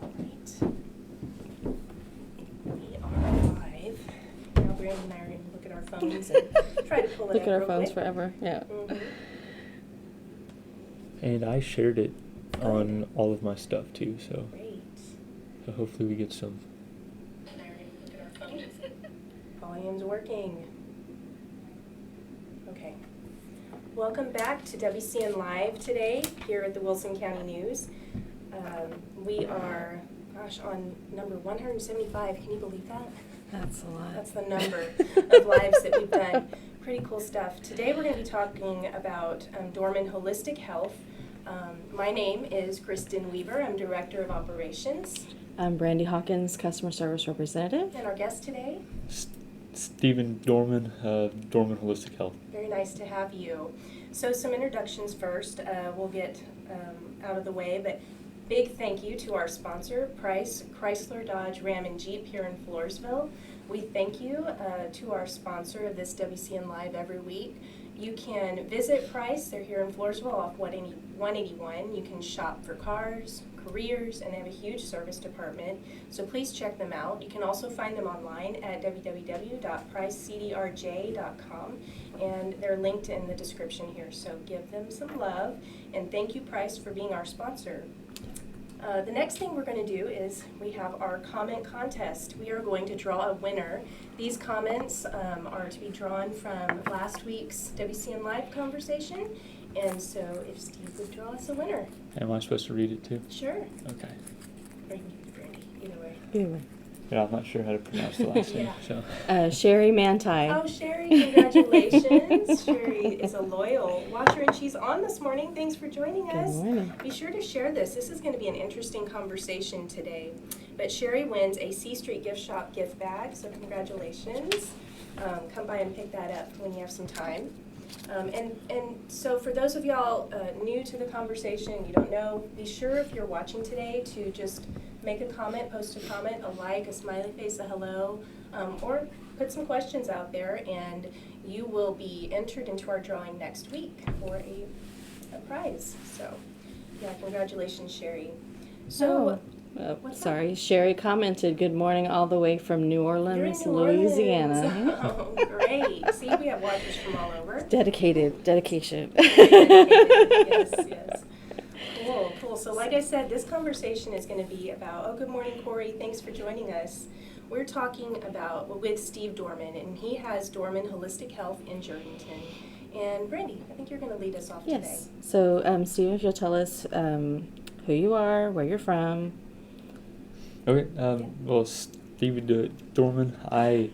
All right. We are live. Now Brandon and I are going to look at our phones and try to pull it Look up at our real phones quick. forever, yeah. Mhm. And I shared it on all of my stuff too, so Great. hopefully we get some. And I are going to look at our phones. Volume's working. Okay. Welcome back to WCN Live today here at the Wilson County News. We are, on number 175. Can you believe that? That's a lot. That's the number of lives that we've done. Pretty cool stuff. Today we're going to be talking about Dorman Wholistic Health. My name is Kristen Weaver. I'm Director of Operations. I'm Brandy Hawkins, Customer Service Representative. And our guest today? Stephen Dorman, Dorman Wholistic Health. Very nice to have you. So some introductions first. We'll get out of the way, but big thank you to our sponsor, Price, Chrysler, Dodge, Ram, and Jeep here in Floresville. We thank you to our sponsor of this WCN Live every week. You can visit Price. They're here in Floresville off 181. You can shop for cars, careers, and they have a huge service department. So please check them out. You can also find them online at www.pricecdrj.com, and they're linked in the description here. So give them some love, and thank you, Price, for being our sponsor. The next thing we're going to do is we have our comment contest. We are going to draw a winner. These comments are to be drawn from last week's WCN Live conversation. And so if Steve would draw us a winner. Am I supposed to read it too? Sure. Okay. Or you can do Brandy, either way. Anyway. Yeah, I'm not sure how to pronounce the last name, so. Sherry Manti. Oh, Sherry, congratulations. Sherry is a loyal watcher, and she's on this morning. Thanks for joining Good us. morning. Be sure to share this. This is going to be an interesting conversation today. But Sherry wins a C Street Gift Shop gift bag, so congratulations. Come by and pick that up when you have some time. And so for those of y'all new to the conversation, you don't know, be sure if you're watching today to just make a comment, post a comment, a like, a smiley face, a hello, or put some questions out there, and you will be entered into our drawing next week for a prize. So, yeah, congratulations, Sherry. So, what's up? Sorry. Sherry commented, "Good morning all the way from New You're in Orleans, New Orleans. Louisiana." Oh, great. See, we have watchers from all over. Dedication. Yes, yes. Cool. So like I said, this conversation is going to be about, good morning, Corey. Thanks for joining us. We're talking with Steve Dorman, and he has Dorman Wholistic Health in Jordanton. And Brandy, I think you're going to lead us off today. Yes. So, Steve, if you'll tell us who you are, where you're from. Okay, well, Stephen Dorman, I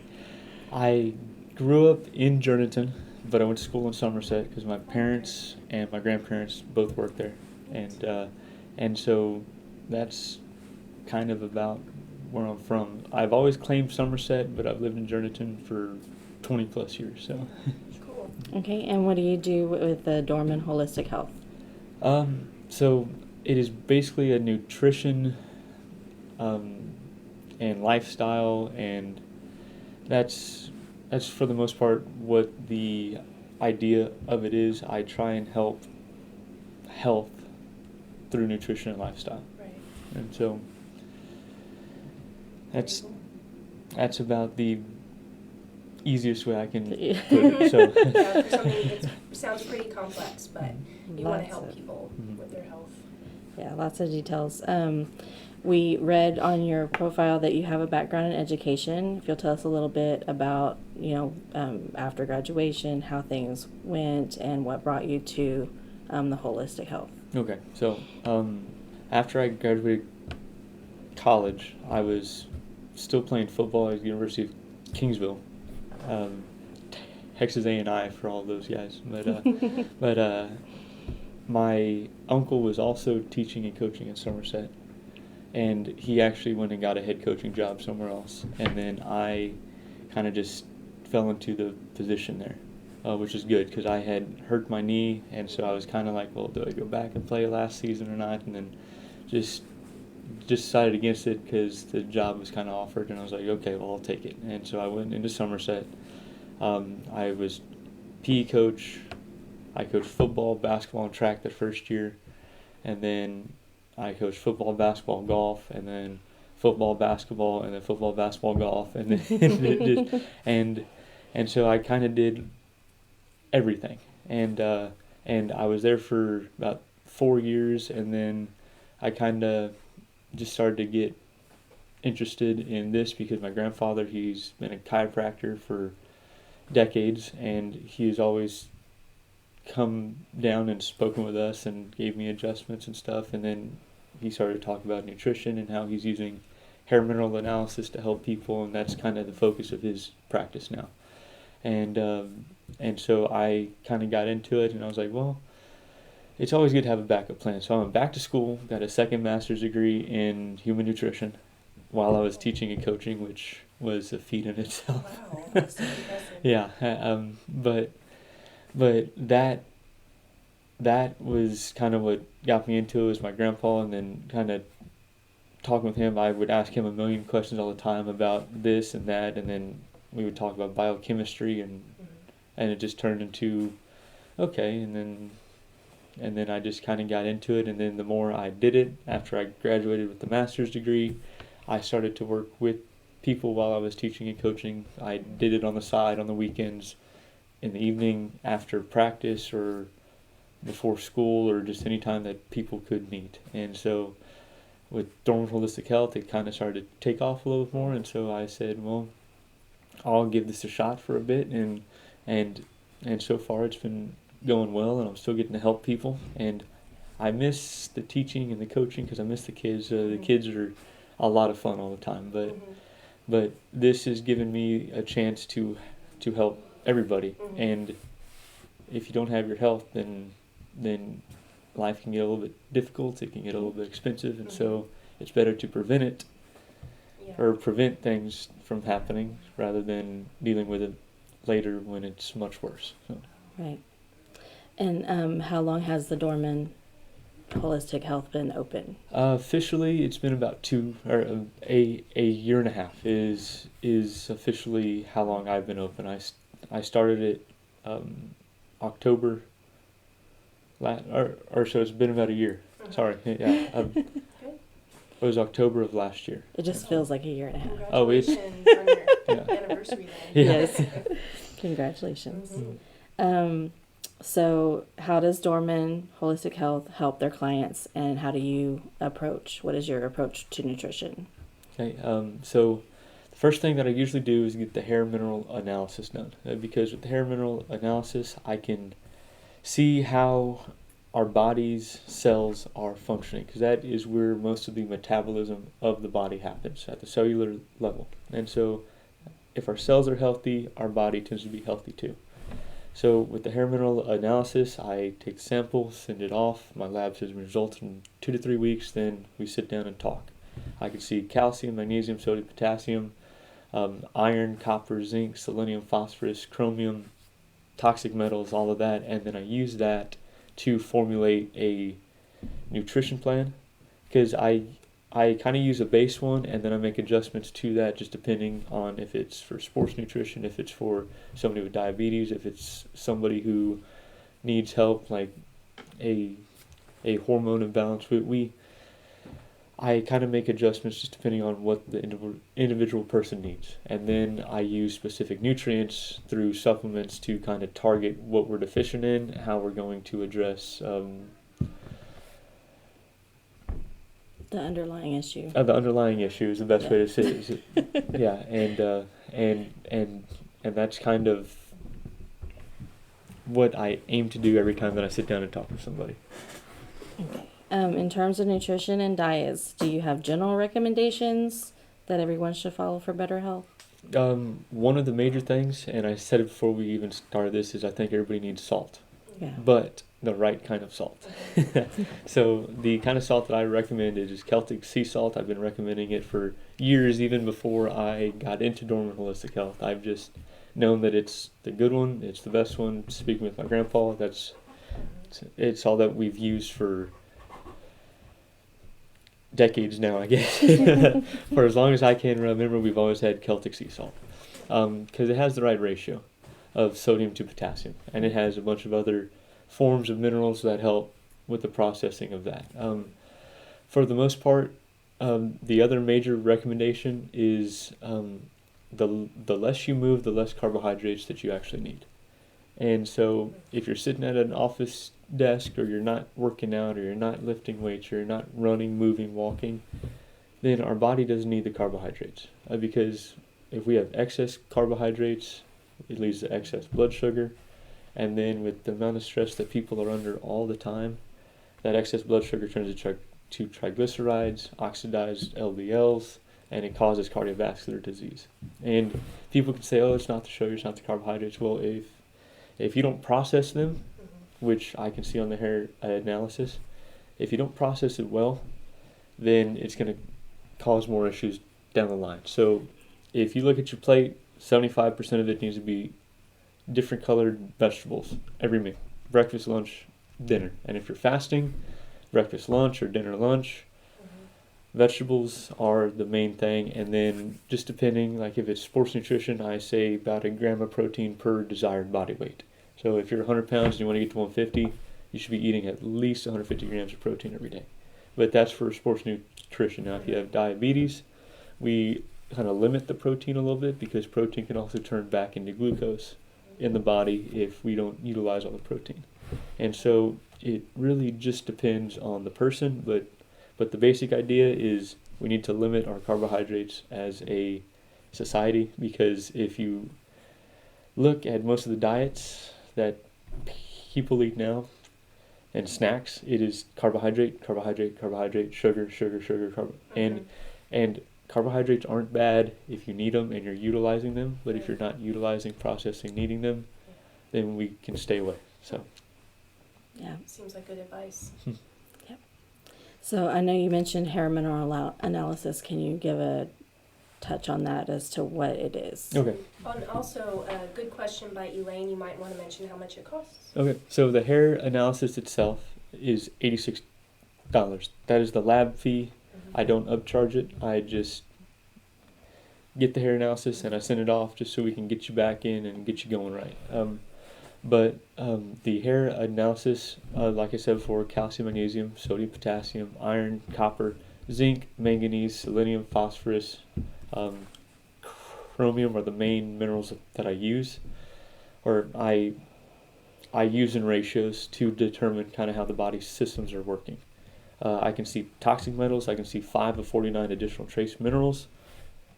grew up in Jordanton, but I went to school in Somerset because my parents and my grandparents both worked there. And so that's kind of about where I'm from. I've always claimed Somerset, but I've lived in Jordanton for 20 plus years. So. Cool. Okay, and what do you do with the Dorman Wholistic Health? So it is basically a nutrition and lifestyle, and that's for the most part what the idea of it is. I try and help health through nutrition and lifestyle. Right. And so that's about the easiest way I can put it. So Yeah, for something that sounds pretty complex, but you want to Lots help of- people with their health. Yeah, lots of details. We read on your profile that you have a background in education. If you'll tell us a little bit about, after graduation, how things went, and what brought you to the holistic health. Okay, so after I graduated college, I was still playing football at the University of Kingsville, Texas A&I for all those guys. But my uncle was also teaching and coaching in Somerset, and he actually went and got a head coaching job somewhere else. And then I kind of just fell into the position there, which is good because I had hurt my knee, and so I was kind of like, well, do I go back and play last season or not? And then just decided against it because the job was kind of offered, and I was like, okay, well, I'll take it. And so I went into Somerset. I was PE coach. I coached football, basketball, and track the first year, and then I coached football, basketball, golf, and then football, basketball, and then football, basketball, golf, and then it just, and so I kind of did everything, and I was there for about 4 years, and then I kind of just started to get interested in this because my grandfather, he's been a chiropractor for decades, and he's always come down and spoken with us and gave me adjustments and stuff. And then he started to talk about nutrition and how he's using hair mineral analysis to help people, and that's kind of the focus of his practice now. And so I kind of got into it, and I was like, well, it's always good to have a backup plan. So I went back to school, got a second master's degree in human nutrition while I was teaching and coaching, which was a feat in itself. Wow, that's so impressive. Yeah, but that was kind of what got me into it, was my grandpa, and then kind of talking with him, I would ask him a million questions all the time about this and that, and then we would talk about biochemistry, and it just turned into okay, and then I just kind of got into it, and then the more I did it, after I graduated with the master's degree, I started to work with people while I was teaching and coaching. I did it on the side, on the weekends, in the evening, after practice, or before school, or just any time that people could meet. And so with Dorman Wholistic Health, it kind of started to take off a little bit more, and so I said, well, I'll give this a shot for a bit, and so far it's been going well, and I'm still getting to help people, and I miss the teaching and the coaching because I miss the kids. The kids are a lot of fun all the time, but this has given me a chance to help everybody, and if you don't have your health, then life can get a little bit difficult, it can get a little bit expensive, and so it's better to prevent it, or prevent things from happening, rather than dealing with it later when it's much worse. So. Right. And how long has the Dorman Holistic Health been open? Officially, it's been about a year and a half is officially how long I've been open. I started it October, or so it's been about a year. Sorry, yeah. It was October of last year. It just feels like a year and a half. Oh, it's Congratulations on your anniversary then. Yeah. Yes. Congratulations. So how does Dorman Holistic Health help their clients, and how do you what is your approach to nutrition? Okay, so the first thing that I usually do is get the hair mineral analysis done, because with the hair mineral analysis, I can see how our body's cells are functioning, because that is where most of the metabolism of the body happens, at the cellular level. And so if our cells are healthy, our body tends to be healthy too. So with the hair mineral analysis, I take samples, send it off. My lab says results in 2 to 3 weeks. Then we sit down and talk. I can see calcium, magnesium, sodium, potassium, iron, copper, zinc, selenium, phosphorus, chromium, toxic metals, all of that. And then I use that to formulate a nutrition plan, because I kind of use a base one, and then I make adjustments to that just depending on if it's for sports nutrition, if it's for somebody with diabetes, if it's somebody who needs help, like a hormone imbalance. I kind of make adjustments just depending on what the individual person needs. And then I use specific nutrients through supplements to kind of target what we're deficient in, how we're going to address The underlying issue. the underlying issue is the best way to say it. Yeah, and that's kind of what I aim to do every time that I sit down and talk with somebody. Okay. In terms of nutrition and diets, do you have general recommendations that everyone should follow for better health? One of the major things, and I said it before we even started this, is I think everybody needs salt. Yeah. But the right kind of salt. So the kind of salt that I recommend is Celtic sea salt. I've been recommending it for years, even before I got into Dorman Wholistic Health. I've just known that it's the good one, it's the best one. Speaking with my grandpa, it's all that we've used for decades now, I guess. For as long as I can remember, we've always had Celtic sea salt, because it has the right ratio of sodium to potassium, and it has a bunch of other forms of minerals that help with the processing of that. For the most part, the other major recommendation is the less you move, the less carbohydrates that you actually need. And so if you're sitting at an office desk, or you're not working out, or you're not lifting weights, or you're not running, moving, walking, then our body doesn't need the carbohydrates. Because if we have excess carbohydrates, it leads to excess blood sugar. And then with the amount of stress that people are under all the time, that excess blood sugar turns to triglycerides, oxidized LDLs, and it causes cardiovascular disease. And people can say, oh, it's not the sugar, it's not the carbohydrates. Well, if you don't process them, which I can see on the hair analysis, if you don't process it well, then it's going to cause more issues down the line. So if you look at your plate, 75% of it needs to be different colored vegetables every meal. Breakfast, lunch, dinner. And if you're fasting, breakfast, lunch, or dinner, lunch, vegetables are the main thing. And then just depending, like if it's sports nutrition, I say about a gram of protein per desired body weight. So if you're 100 pounds and you want to get to 150, you should be eating at least 150 grams of protein every day. But that's for sports nutrition. Now, if you have diabetes, we kind of limit the protein a little bit, because protein can also turn back into glucose in the body if we don't utilize all the protein. And so it really just depends on the person, but the basic idea is we need to limit our carbohydrates as a society, because if you look at most of the diets that people eat now and snacks, it is carbohydrate, sugar, and carbohydrates aren't bad if you need them and you're utilizing them, but if you're not utilizing, processing, needing them, then we can stay away. So Yeah. Seems like good advice. Yep. So I know you mentioned hair mineral analysis. Can you give a touch on that as to what it is? Okay. And also, a good question by Elaine. You might want to mention how much it costs. Okay. So the hair analysis itself is $86. That is the lab fee. I don't upcharge it. I just get the hair analysis and I send it off just so we can get you back in and get you going right. But the hair analysis, like I said before, calcium, magnesium, sodium, potassium, iron, copper, zinc, manganese, selenium, phosphorus, chromium are the main minerals that I use, or I use in ratios to determine kind of how the body's systems are working. I can see toxic metals. I can see 5 of 49 additional trace minerals.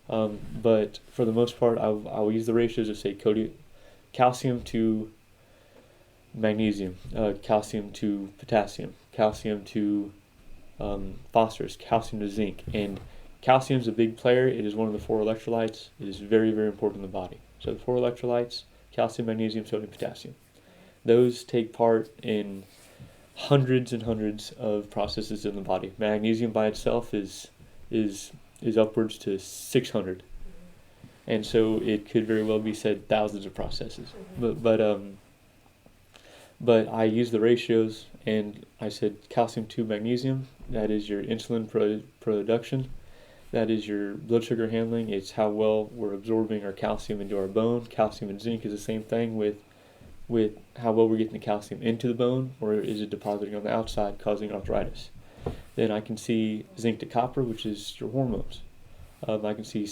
But for the most part, I'll use the ratios of, say, calcium to magnesium, calcium to potassium, calcium to phosphorus, calcium to zinc. And calcium is a big player. It is one of the 4 electrolytes. It is very, very important in the body. So the 4 electrolytes, calcium, magnesium, sodium, potassium. Those take part in hundreds and hundreds of processes in the body. Magnesium by itself is upwards to 600, and so it could very well be said thousands of processes. But I use the ratios, and I said calcium to magnesium. That is your insulin production. That is your blood sugar handling. It's how well we're absorbing our calcium into our bone. Calcium and zinc is the same thing with how well we're getting the calcium into the bone, or is it depositing on the outside causing arthritis. Then I can see zinc to copper, which is your hormones. I can see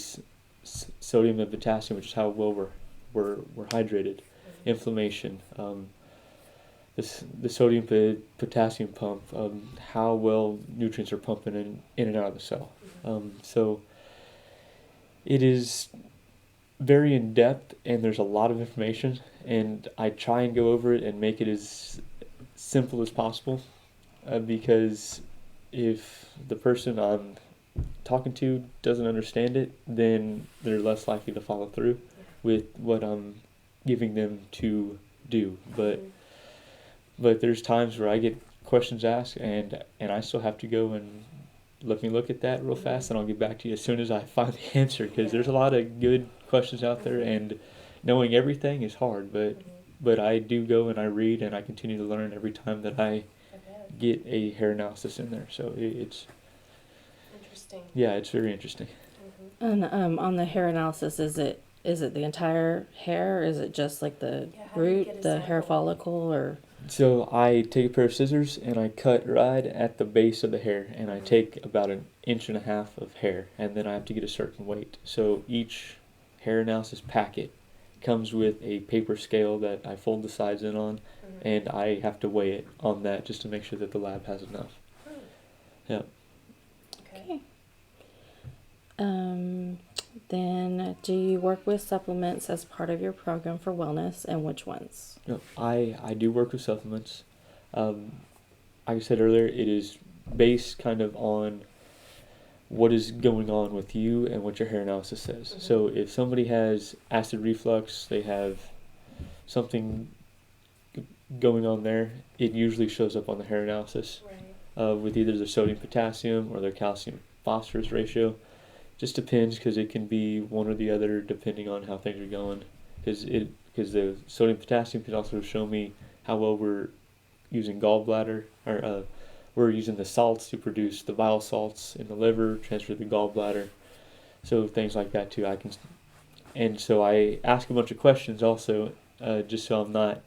sodium and potassium, which is how well we're hydrated. Inflammation. The sodium potassium pump, how well nutrients are pumping in and out of the cell. So it is very in depth, and there's a lot of information, and I try and go over it and make it as simple as possible, because if the person I'm talking to doesn't understand it, then they're less likely to follow through with what I'm giving them to do. But there's times where I get questions asked, and I still have to go and let me look at that real fast, and I'll get back to you as soon as I find the answer, because there's a lot of good questions out there, and knowing everything is hard, but I do go and I read, and I continue to learn every time that I get a hair analysis in there. So it's interesting. Yeah, it's very interesting. And on the hair analysis, is it the entire hair, or is it just like the how do you root, get a the hair sample? follicle, or? So I take a pair of scissors and I cut right at the base of the hair, and I take about 1.5 inches of hair, and then I have to get a certain weight. So each hair analysis packet comes with a paper scale that I fold the sides in on, and I have to weigh it on that just to make sure that the lab has enough. Yeah. Okay. Then do you work with supplements as part of your program for wellness, and which ones? No, I do work with supplements. Like I said earlier, it is based kind of on what is going on with you and what your hair analysis says. So if somebody has acid reflux, they have something going on there, it usually shows up on the hair analysis with either the sodium potassium or their calcium phosphorus ratio. Just depends, because it can be one or the other depending on how things are going. Because the sodium potassium can also show me how well we're using gallbladder, or we're using the salts to produce the bile salts in the liver, transfer to the gallbladder. So things like that too. And so I ask a bunch of questions also, just so I'm not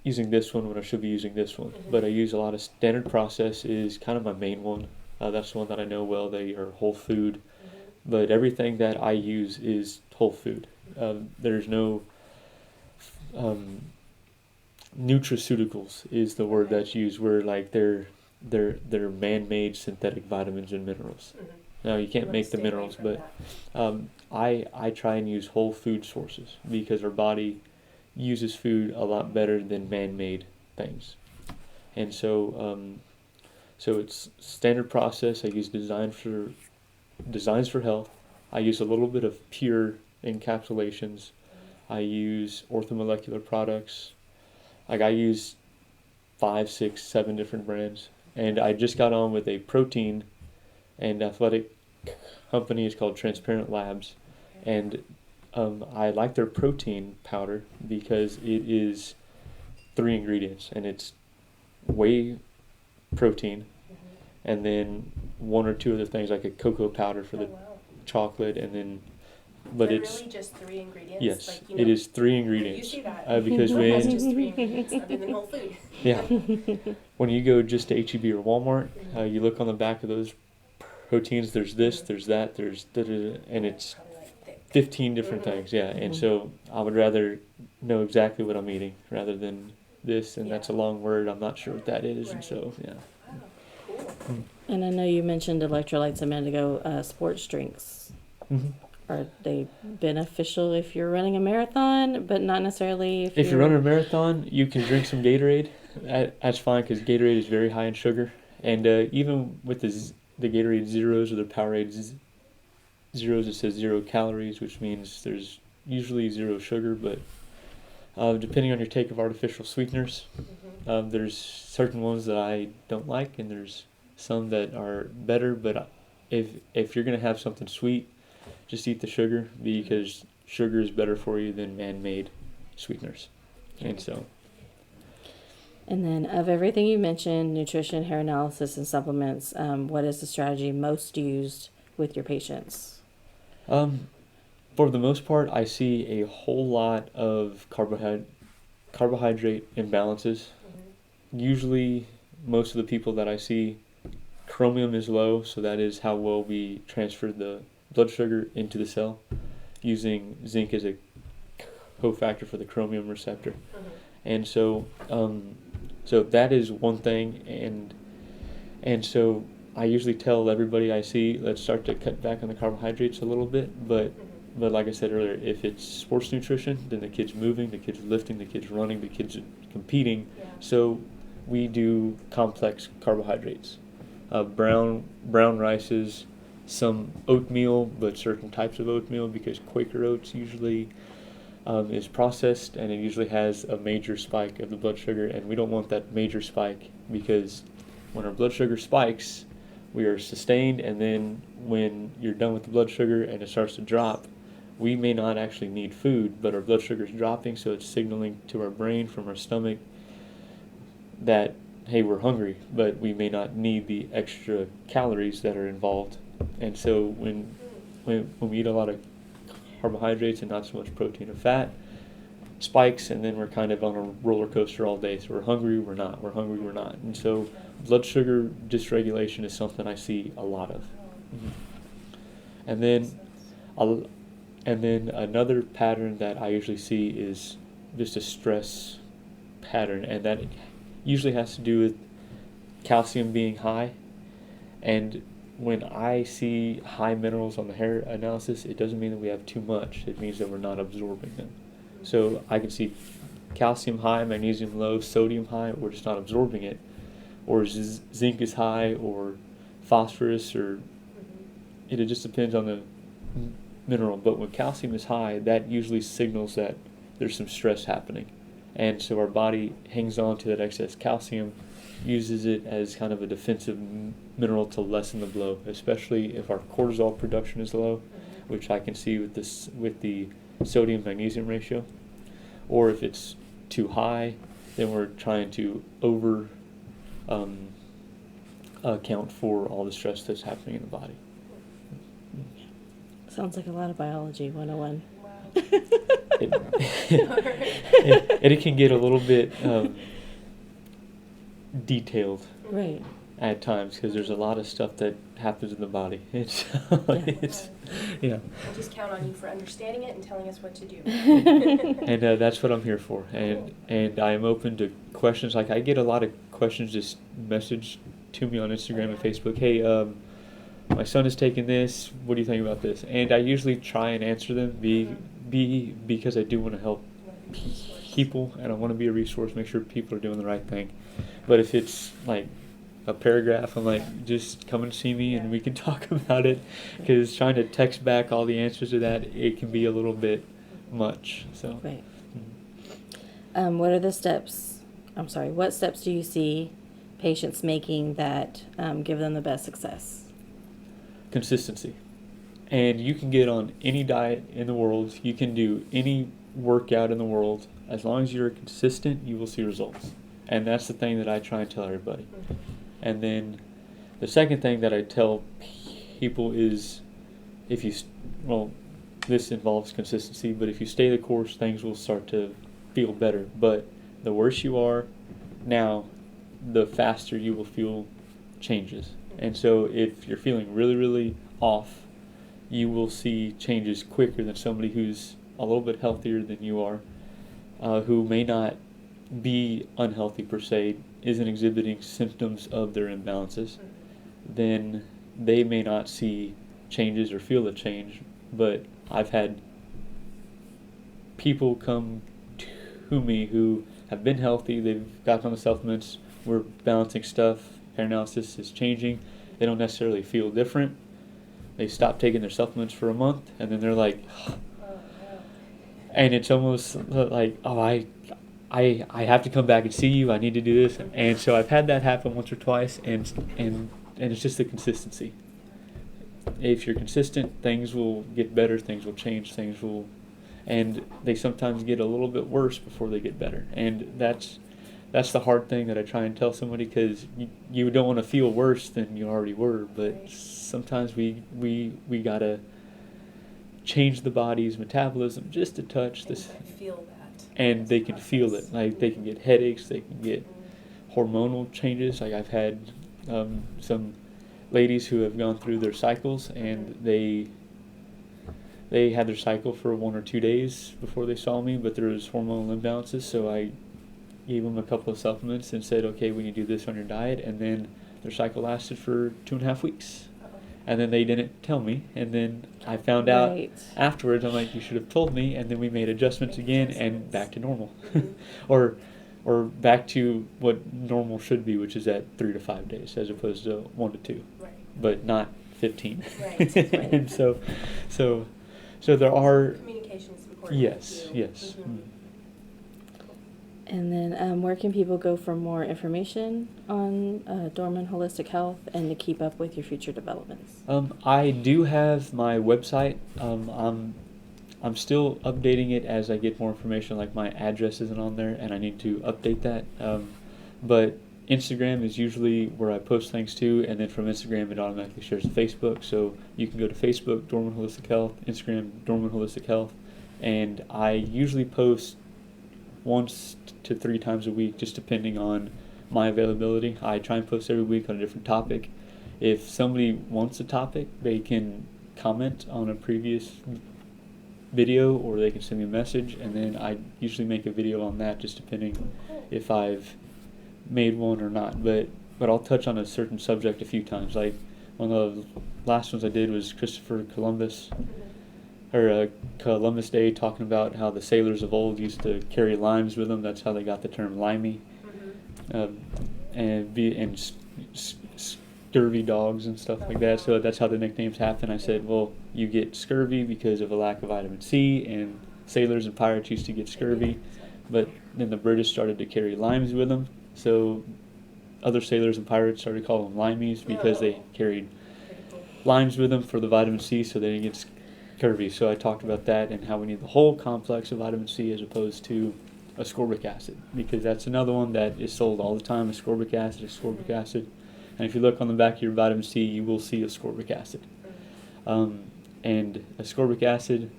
using this one when I should be using this one. But I use a lot of standard process is kind of my main one. That's the one that I know well. They are whole food, but everything that I use is whole food. There's no nutraceuticals is the word that's used, where like they're man-made synthetic vitamins and minerals. Now you can't make the minerals, but I try and use whole food sources, because our body uses food a lot better than man-made things. And so so it's standard process. I use Designs for Health. I use a little bit of pure encapsulations. I use orthomolecular products. Like I use 5, 6, 7 different brands. And I just got on with a protein and athletic company. It's called Transparent Labs. And I like their protein powder because it is 3 ingredients, and it's whey protein, and then 1 or 2 other things like a cocoa powder for the chocolate, and then but it's really just 3 ingredients. Yes, like, you know, it is 3 ingredients. You see that? Because It when has just 3 ingredients other than whole food. yeah, when you go just to HEB or Walmart, you look on the back of those proteins. There's this, there's that, there's and it's 15 different things. Yeah, and so I would rather know exactly what I'm eating rather than this, and that's a long word. I'm not sure what that is, and so yeah. Cool. And I know you mentioned electrolytes a minute ago. Sports drinks. Are they beneficial if you're running a marathon, but not necessarily if you're running a marathon? You can drink some Gatorade. That's fine, because Gatorade is very high in sugar, and even with the Gatorade Zeros or the Powerade Zeros, it says 0 calories, which means there's usually 0 sugar. But depending on your take of artificial sweeteners, there's certain ones that I don't like, and there's some that are better. But if you're gonna have something sweet, just eat the sugar, because sugar is better for you than man-made sweeteners. And so. And then, of everything you mentioned, nutrition, hair analysis, and supplements, what is the strategy most used with your patients? For the most part, I see a whole lot of carbohydrate imbalances. Usually, most of the people that I see, chromium is low, so that is how well we transfer the blood sugar into the cell, using zinc as a cofactor for the chromium receptor. And so so that is one thing, and so I usually tell everybody I see, let's start to cut back on the carbohydrates a little bit. But like I said earlier, if it's sports nutrition, then the kid's moving, the kid's lifting, the kid's running, the kid's competing. So we do complex carbohydrates, brown rices, some oatmeal, but certain types of oatmeal, because Quaker oats usually is processed, and it usually has a major spike of the blood sugar, and we don't want that major spike, because when our blood sugar spikes, we are sustained, and then when you're done with the blood sugar and it starts to drop, we may not actually need food, but our blood sugar is dropping, so it's signaling to our brain from our stomach that, hey, we're hungry, but we may not need the extra calories that are involved. And so when we eat a lot of carbohydrates and not so much protein or fat, spikes, and then we're kind of on a roller coaster all day. So we're hungry, we're not. We're hungry, we're not. And so blood sugar dysregulation is something I see a lot of. And then, another pattern that I usually see is just a stress pattern, and that usually has to do with calcium being high. And when I see high minerals on the hair analysis, it doesn't mean that we have too much. It means that we're not absorbing them. So I can see calcium high, magnesium low, sodium high, we're just not absorbing it. Or zinc is high, or phosphorus, or it just depends on the mineral. But when calcium is high, that usually signals that there's some stress happening. And so our body hangs on to that excess calcium, uses it as kind of a defensive mineral to lessen the blow, especially if our cortisol production is low, which I can see with the sodium magnesium ratio. Or if it's too high, then we're trying to account for all the stress that's happening in the body. Sounds like a lot of biology 101. And it can get a little bit detailed, Right. at times, because there's a lot of stuff that happens in the body. It's We'll just count on you for understanding it and telling us what to do. And that's what I'm here for. And I am open to questions. Like, I get a lot of questions just messaged to me on Instagram and Facebook. Hey, my son is taking this. What do you think about this? And I usually try and answer them because I do want to help people, and I want to be a resource, make sure people are doing the right thing. But if it's like a paragraph, I'm like, just come and see me and we can talk about it, because trying to text back all the answers to that, it can be a little bit much. So Right. What steps do you see patients making that give them the best success? Consistency. And you can get on any diet in the world, you can do any workout in the world. As long as you're consistent, you will see results. And that's the thing that I try and tell everybody. And then the second thing that I tell people is, this involves consistency, but if you stay the course, things will start to feel better. But the worse you are now, the faster you will feel changes. And so if you're feeling really, really off, you will see changes quicker than somebody who's a little bit healthier than you are, who may not be unhealthy per se, isn't exhibiting symptoms of their imbalances. Then they may not see changes or feel a change. But I've had people come to me who have been healthy, they've gotten on the supplements, we're balancing stuff, hair analysis is changing, they don't necessarily feel different. They stop taking their supplements for a month, and then they're like, and it's almost like, I have to come back and see you, I need to do this. And so I've had that happen once or twice, and it's just the consistency. If you're consistent, things will get better, things will change, and they sometimes get a little bit worse before they get better. And that's the hard thing that I try and tell somebody, because you don't want to feel worse than you already were, but sometimes we gotta change the body's metabolism just a touch. And feel that. And they can feel it. Like, they can get headaches, they can get hormonal changes. Like, I've had some ladies who have gone through their cycles, and they had their cycle for 1 or 2 days before they saw me, but there was hormonal imbalances, so I gave them a couple of supplements and said, okay, we need to do this on your diet, and then their cycle lasted for 2.5 weeks. And then they didn't tell me, and then I found out afterwards. I'm like, you should have told me, and then we made adjustments again, and back to normal. or back to what normal should be, which is at 3 to 5 days as opposed to 1 to 2. Right. But not 15. Right. And so there are. Communication is important. Yes. Too. Yes. And then where can people go for more information on Dorman Wholistic Health and to keep up with your future developments? I do have my website. I'm still updating it as I get more information. Like, my address isn't on there, and I need to update that. But Instagram is usually where I post things to, and then from Instagram it automatically shares to Facebook. So you can go to Facebook, Dorman Wholistic Health, Instagram, Dorman Wholistic Health, and I usually post once to 3 times a week, just depending on my availability. I try and post every week on a different topic. If somebody wants a topic, they can comment on a previous video, or they can send me a message, and then I usually make a video on that, just depending if I've made one or not. But I'll touch on a certain subject a few times. Like one of the last ones I did was Christopher Columbus, or Columbus Day, talking about how the sailors of old used to carry limes with them. That's how they got the term limey. And scurvy dogs and stuff like that. So that's how the nicknames happen. I said, well, you get scurvy because of a lack of vitamin C, and sailors and pirates used to get scurvy, but then the British started to carry limes with them, so other sailors and pirates started calling them limeys because they carried limes with them for the vitamin C, so they didn't get scurvy. So I talked about that and how we need the whole complex of vitamin C as opposed to ascorbic acid, because that's another one that is sold all the time, ascorbic acid. And if you look on the back of your vitamin C, you will see ascorbic acid. And ascorbic acid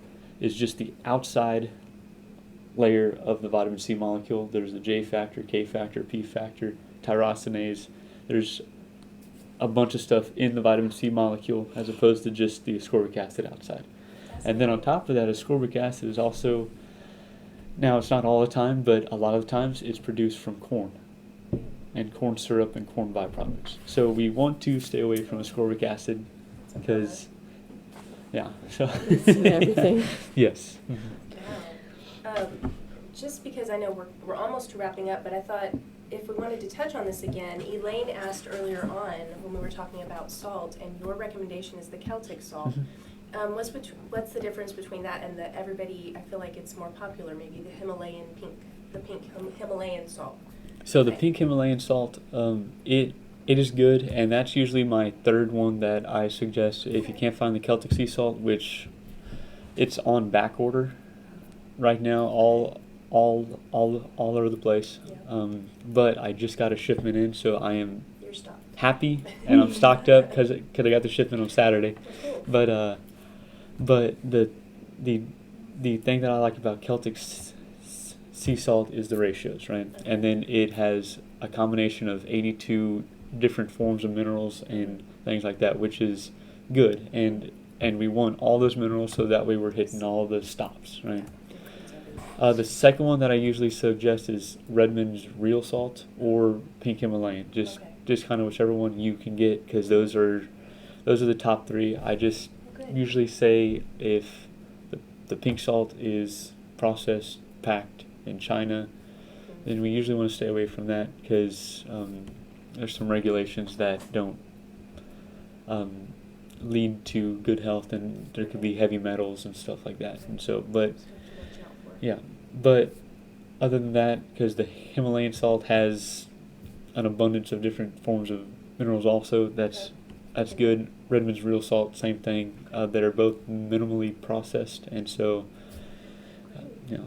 is just the outside layer of the vitamin C molecule. There's the J factor, K factor, P factor, tyrosinase. There's a bunch of stuff in the vitamin C molecule as opposed to just the ascorbic acid outside. And then on top of that, ascorbic acid is also, now it's not all the time, but a lot of the times it's produced from corn and corn syrup and corn byproducts. So we want to stay away from ascorbic acid because, yeah. So It's in everything. Yes. Wow. Just because I know we're almost wrapping up, but I thought if we wanted to touch on this again, Elaine asked earlier on when we were talking about salt, and your recommendation is the Celtic salt. What's the difference between that and the everybody? I feel like it's more popular, maybe the pink Himalayan salt. So the pink Himalayan salt, it is good, and that's usually my third one that I suggest if you can't find the Celtic sea salt, which it's on back order right now, all over the place. Yeah. But I just got a shipment in, so I am You're stocked. happy, and I'm stocked up because I got the shipment on Saturday. Cool. But the thing that I like about Celtic sea salt is the ratios, right? And then it has a combination of 82 different forms of minerals and things like that, which is good. And we want all those minerals so that way we're hitting all the stops, right? The second one that I usually suggest is Redmond's Real Salt or Pink Himalayan. Just kind of whichever one you can get, because those are the top three. I just usually say if the pink salt is processed, packed in China, then we usually want to stay away from that because there's some regulations that don't lead to good health, and there could be heavy metals and stuff like that. And so, but yeah, but other than that, because the Himalayan salt has an abundance of different forms of minerals also, that's good. Redmond's Real Salt, same thing. That are both minimally processed, and so, I'm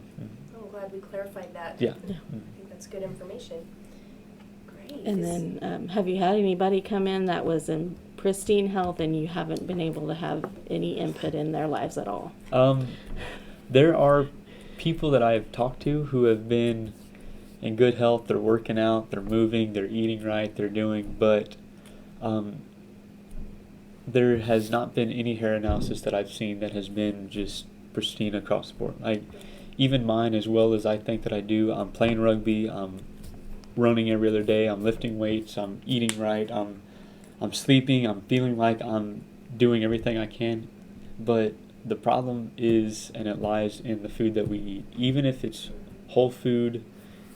glad we clarified that. Yeah. I think that's good information. Great. And then, have you had anybody come in that was in pristine health and you haven't been able to have any input in their lives at all? There are people that I've talked to who have been in good health. They're working out, they're moving, they're eating right, they're doing, but there has not been any hair analysis that I've seen that has been just pristine across the board. Even mine, as well as I think that I do, I'm playing rugby, I'm running every other day, I'm lifting weights, I'm eating right, I'm sleeping, I'm feeling like I'm doing everything I can. But the problem is, and it lies in the food that we eat. Even if it's whole food,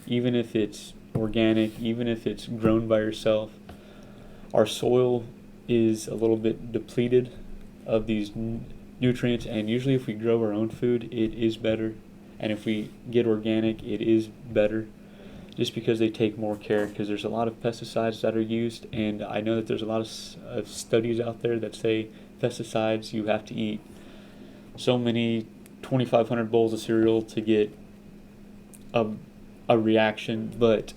even if it's organic, even if it's grown by yourself, our soil is a little bit depleted of these nutrients, and usually if we grow our own food, it is better, and if we get organic, it is better, just because they take more care, because there's a lot of pesticides that are used, and I know that there's a lot of studies out there that say pesticides, you have to eat so many 2,500 bowls of cereal to get a reaction, but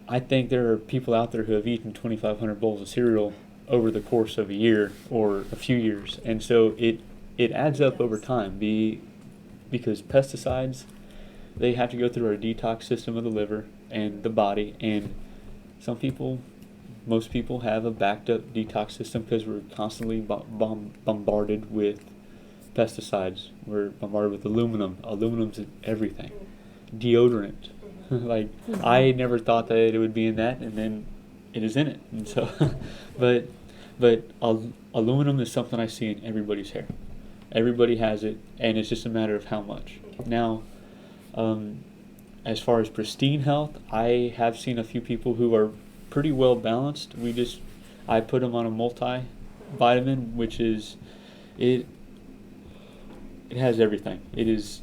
I think there are people out there who have eaten 2,500 bowls of cereal over the course of a year or a few years, and so it adds up over time. Because pesticides, they have to go through our detox system of the liver and the body, and most people have a backed up detox system because we're constantly bombarded with pesticides. We're bombarded with aluminum. Aluminum's in everything. Deodorant. Like, I never thought that it would be in that, and then it is in it. And so, but aluminum is something I see in everybody's hair. Everybody has it, and it's just a matter of how much. Now, as far as pristine health, I have seen a few people who are pretty well balanced. I put them on a multivitamin, which is, it has everything. It is,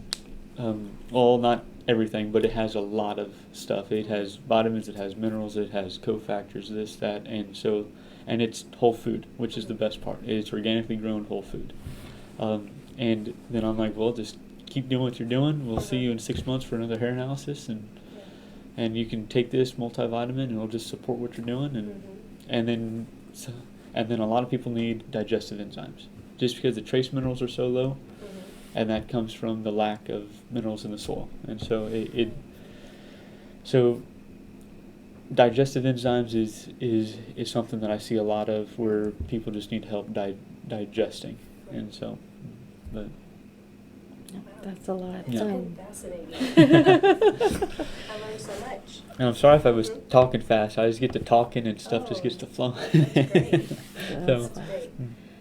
well, not everything, but it has a lot of stuff. It has vitamins, it has minerals, it has cofactors, this, that, and it's whole food, which is the best part. It's organically grown whole food. And then I'm like, well, just keep doing what you're doing. We'll see you in 6 months for another hair analysis, and you can take this multivitamin, and it'll just support what you're doing. And then a lot of people need digestive enzymes, just because the trace minerals are so low, and that comes from the lack of minerals in the soil. And so so digestive enzymes is something that I see a lot of, where people just need help digesting. And so, but that's a lot. It's been fascinating. I learned so much. And I'm sorry if I was talking fast. I just get to talking and stuff just gets to flowing. That's great. So, That's great.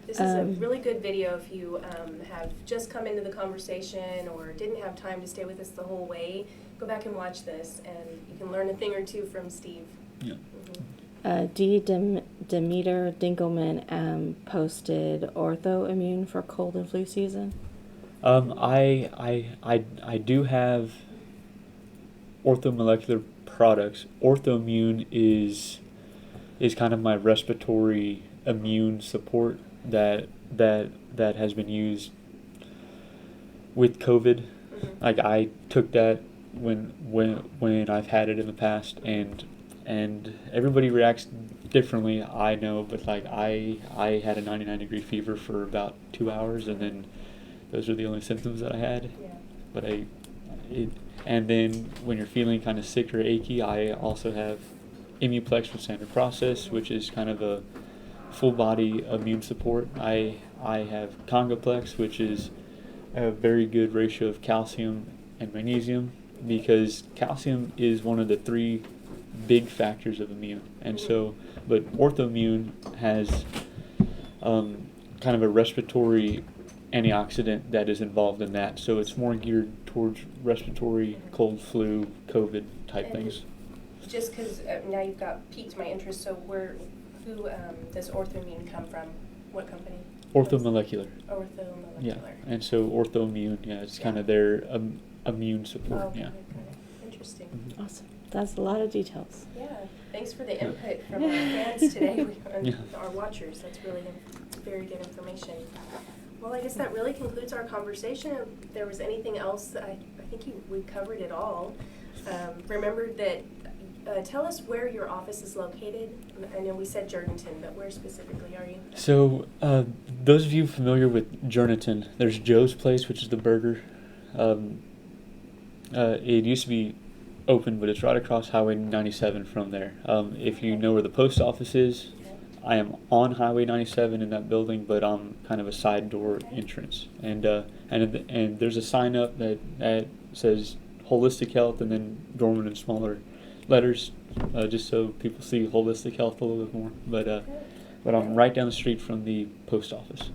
This is a really good video if you have just come into the conversation or didn't have time to stay with us the whole way. Go back and watch this, and you can learn a thing or two from Steve. Yeah. Demeter Dinkelman posted orthoimmune for cold and flu season. I do have orthomolecular products. Orthoimmune is kind of my respiratory immune support that has been used with COVID. Like, I took that when I've had it in the past, and everybody reacts differently, I know, but like I had a 99-degree fever for about 2 hours, and then those are the only symptoms that I had. Yeah. But and then when you're feeling kind of sick or achy, I also have Immuplex from Standard Process, which is kind of a full body immune support. I have Congoplex, which is a very good ratio of calcium and magnesium, because calcium is one of the 3 big factors of immune. And so, but Orthoimmune has kind of a respiratory antioxidant that is involved in that. So it's more geared towards respiratory, cold, flu, COVID type things. Just because now you've piqued my interest, so who does Orthoimmune come from? What company? Orthomolecular. Orthomolecular. Yeah, and so Orthoimmune, it's kind of their immune support. Okay, yeah. good. Interesting. Awesome. That's a lot of details. Yeah, thanks for the input from our fans today, and Yeah. our watchers. That's really very good information. Well, I guess that really concludes our conversation. If there was anything else, I think we covered it all. Remember that, tell us where your office is located. I know we said Jourdanton, but where specifically are you? So, those of you familiar with Jourdanton, there's Joe's Place, which is the burger. It used to be open, but it's right across Highway 97 from there. If you know where the post office is, I am on Highway 97 in that building, but I'm kind of a side door entrance. And there's a sign up that says Holistic Health, and then Dorman in smaller letters, just so people see Holistic Health a little bit more. But I'm right down the street from the post office.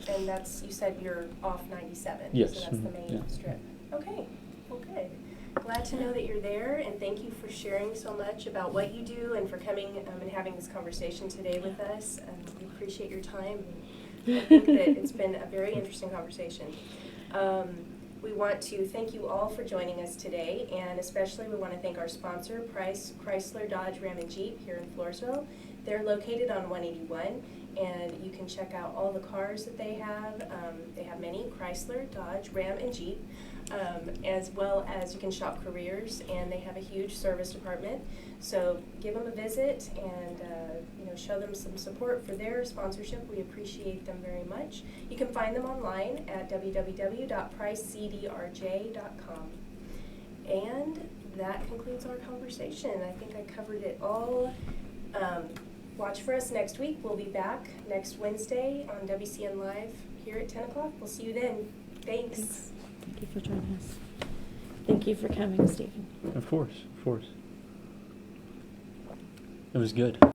And you said you're off 97. Yes. So that's the main strip. Okay. Well, good. Glad to know that you're there, and thank you for sharing so much about what you do and for coming and having this conversation today with us. We appreciate your time. I think that it's been a very interesting conversation. We want to thank you all for joining us today, and especially we want to thank our sponsor, Chrysler, Dodge, Ram, and Jeep here in Floresville. They're located on 181, and you can check out all the cars that they have. They have many, Chrysler, Dodge, Ram, and Jeep, as well as you can shop careers, and they have a huge service department. So give them a visit and show them some support for their sponsorship. We appreciate them very much. You can find them online at www.pricecdrj.com. And that concludes our conversation. I think I covered it all. Watch for us next week. We'll be back next Wednesday on WCN Live here at 10 o'clock. We'll see you then. Thanks. Thank you for joining us. Thank you for coming, Stephen. Of course, of course. It was good.